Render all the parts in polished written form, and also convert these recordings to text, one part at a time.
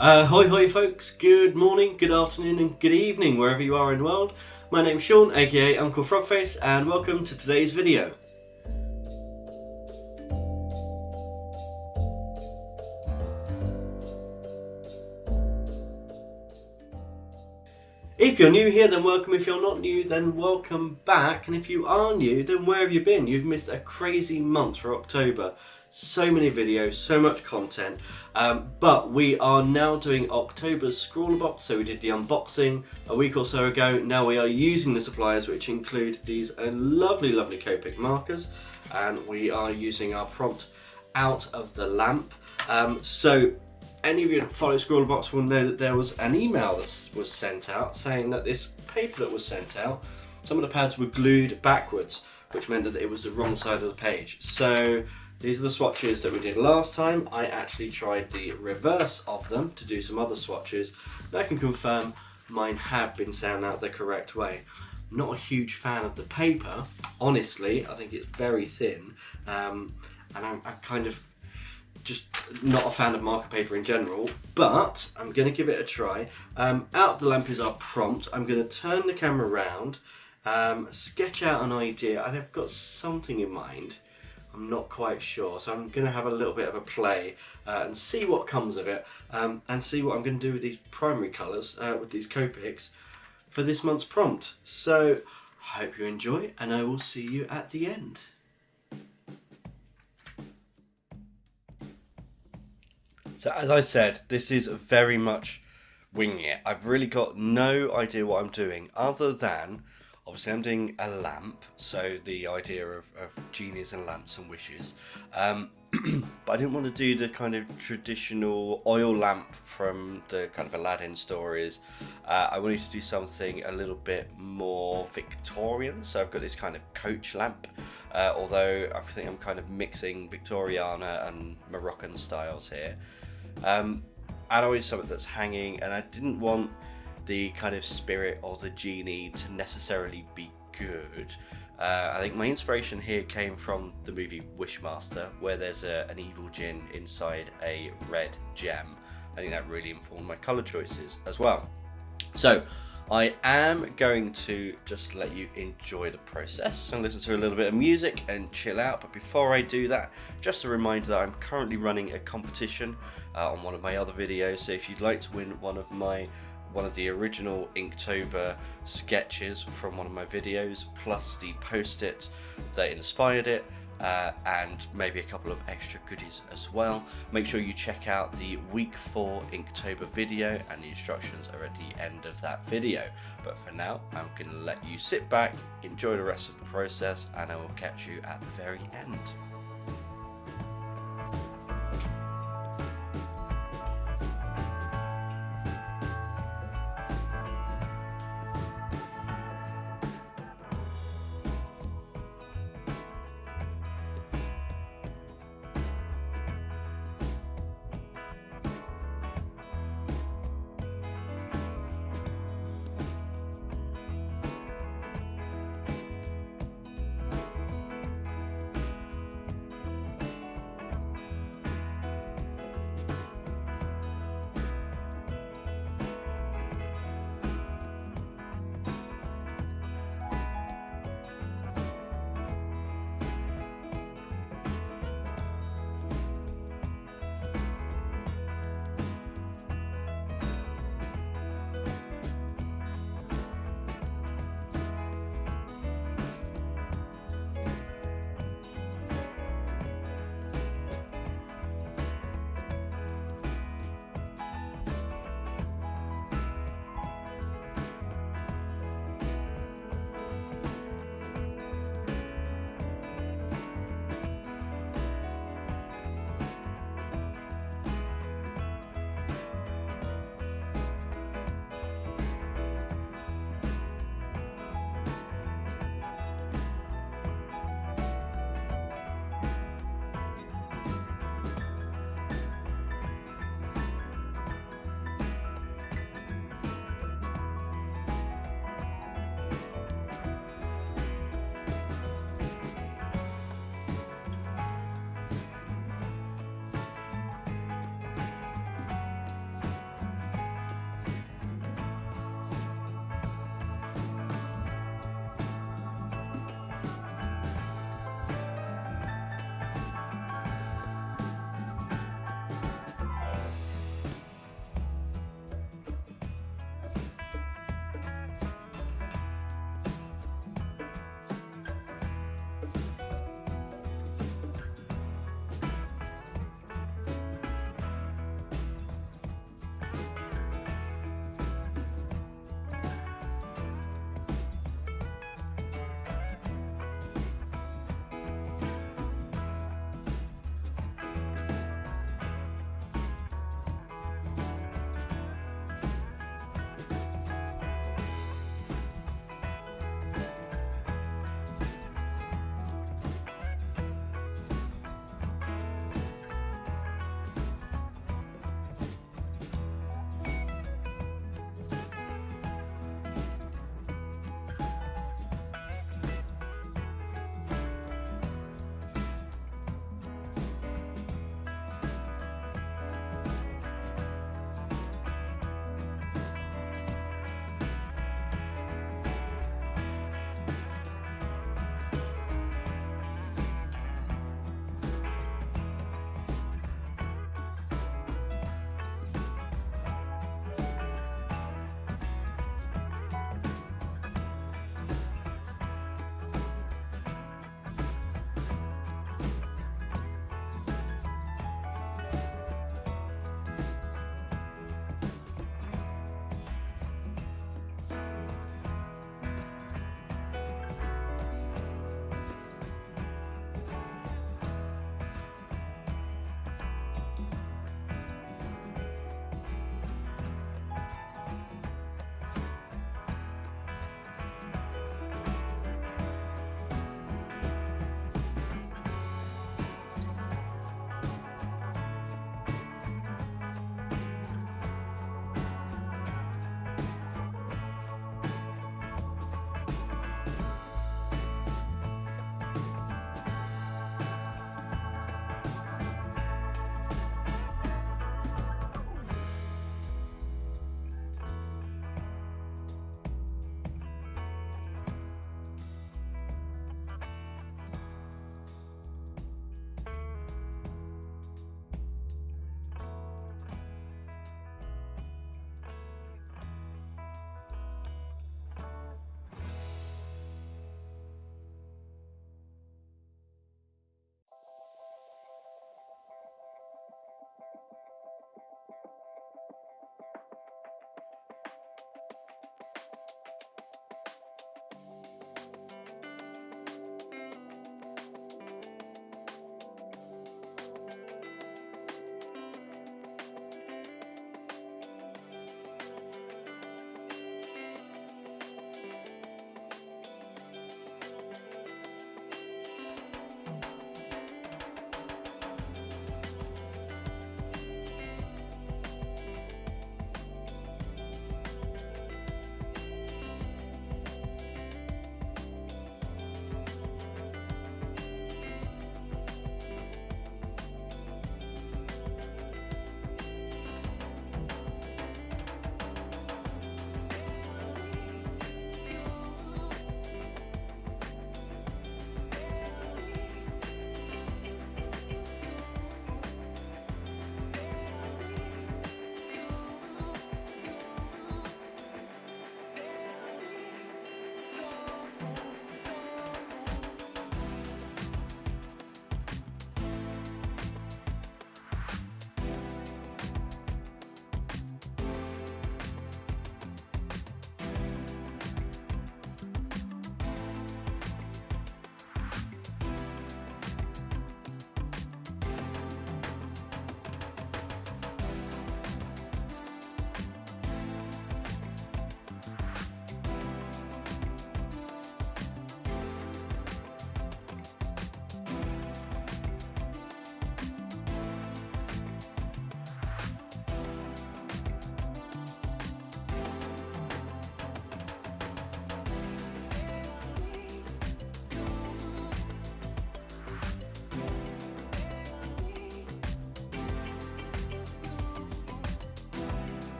Hoi hoi folks, good morning, good afternoon and good evening wherever you are in the world. My name's Sean, aka Uncle Frogface, and welcome to today's video. If you're new here, then welcome. If you're not new, then welcome back. And if you are new, then where have you been? You've missed a crazy month for October. So many videos, so much content. But we are now doing October's Scrawler box. So we did the unboxing a week or so ago. Now we are using the suppliers, which include these lovely Copic markers. And we are using our prompt Out of the Lamp. So any of you that follow ScrawlrChallenge will know that there was an email that was sent out saying that this paper that was sent out, some of the pads were glued backwards, which meant that it was the wrong side of the page. So these are the swatches that we did last time. I actually tried the reverse of them to do some other swatches, and I can confirm mine have been sent out the correct way. I'm not a huge fan of the paper, honestly. I think it's very thin, and I'm kind of just not a fan of marker paper in general, but I'm going to give it a try. Out of the Lamp is our prompt. I'm going to turn the camera around, sketch out an idea. I've got something in mind. I'm not quite sure, so I'm going to have a little bit of a play and see what comes of it, and see what I'm going to do with these primary colours, with these Copics, for this month's prompt. So I hope you enjoy, and I will see you at the end. So as I said, this is very much winging it. I've really got no idea what I'm doing, other than, obviously I'm doing a lamp, so the idea of genies and lamps and wishes. But I didn't want to do the kind of traditional oil lamp from the kind of Aladdin stories. I wanted to do something a little bit more Victorian, so I've got this kind of coach lamp, although I think I'm kind of mixing Victoriana and Moroccan styles here. And always something that's hanging, and I didn't want the kind of spirit or the genie to necessarily be good. I think my inspiration here came from the movie Wishmaster, where there's an evil djinn inside a red gem. I think that really informed my colour choices as well. So I am going to just let you enjoy the process and listen to a little bit of music and chill out. But before I do that, just a reminder that I'm currently running a competition on one of my other videos. So if you'd like to win one of the original Inktober sketches from one of my videos, plus the post-it that inspired it, and maybe a couple of extra goodies as well, make sure you check out the week 4 Inktober video, and the instructions are at the end of that video. But for now, I'm going to let you sit back, enjoy the rest of the process, and I will catch you at the very end.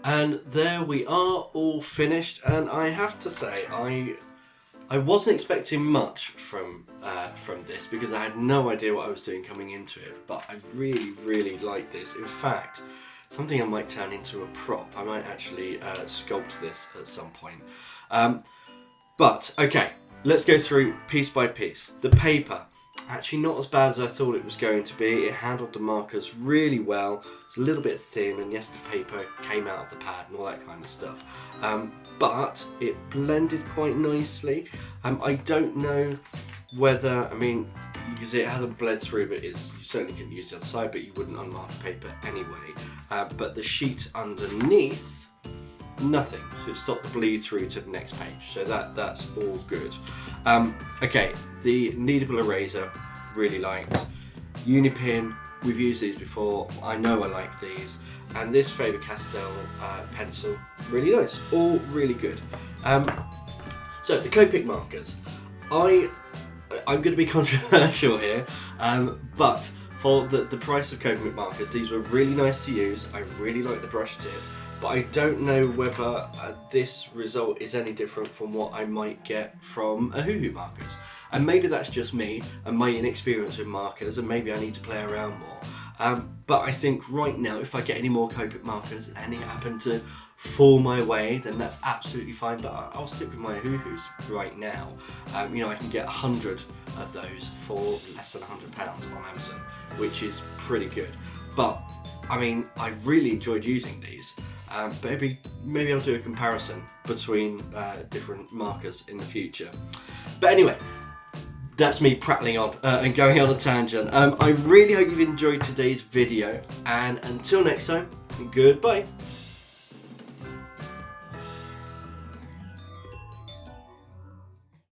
And there we are, all finished. And I have to say, I wasn't expecting much from this because I had no idea what I was doing coming into it. But I really like this. In fact, something I might turn into a prop. I might actually sculpt this at some point. But okay, let's go through piece by piece. The paper, actually not as bad as I thought it was going to be. It handled the markers really well. It's a little bit thin, and yes, the paper came out of the pad and all that kind of stuff. But it blended quite nicely. I don't know whether, I mean, because it hasn't bled through, but you certainly couldn't use the other side, but you wouldn't unmark the paper anyway. But the sheet underneath, nothing, so it stopped the bleed through to the next page, so that's all good. Okay, the kneadable eraser, really liked. Unipin, we've used these before, I know I like these, and this Faber-Castell pencil, really nice, all really good. So the Copic markers, I'm going to be controversial here, but for the price of Copic markers, these were really nice to use. I really like the brush tip, but I don't know whether this result is any different from what I might get from a Hoo markers. And maybe that's just me and my inexperience with markers, and maybe I need to play around more. But I think right now, if I get any more Copic markers and any happen to fall my way, then that's absolutely fine. But I'll stick with my Hoo-Hoos right now. You know, I can get 100 of those for less than £100 on Amazon, which is pretty good. But I mean, I really enjoyed using these. Maybe I'll do a comparison between different markers in the future. But anyway, that's me prattling on and going on a tangent. I really hope you've enjoyed today's video, and until next time, goodbye.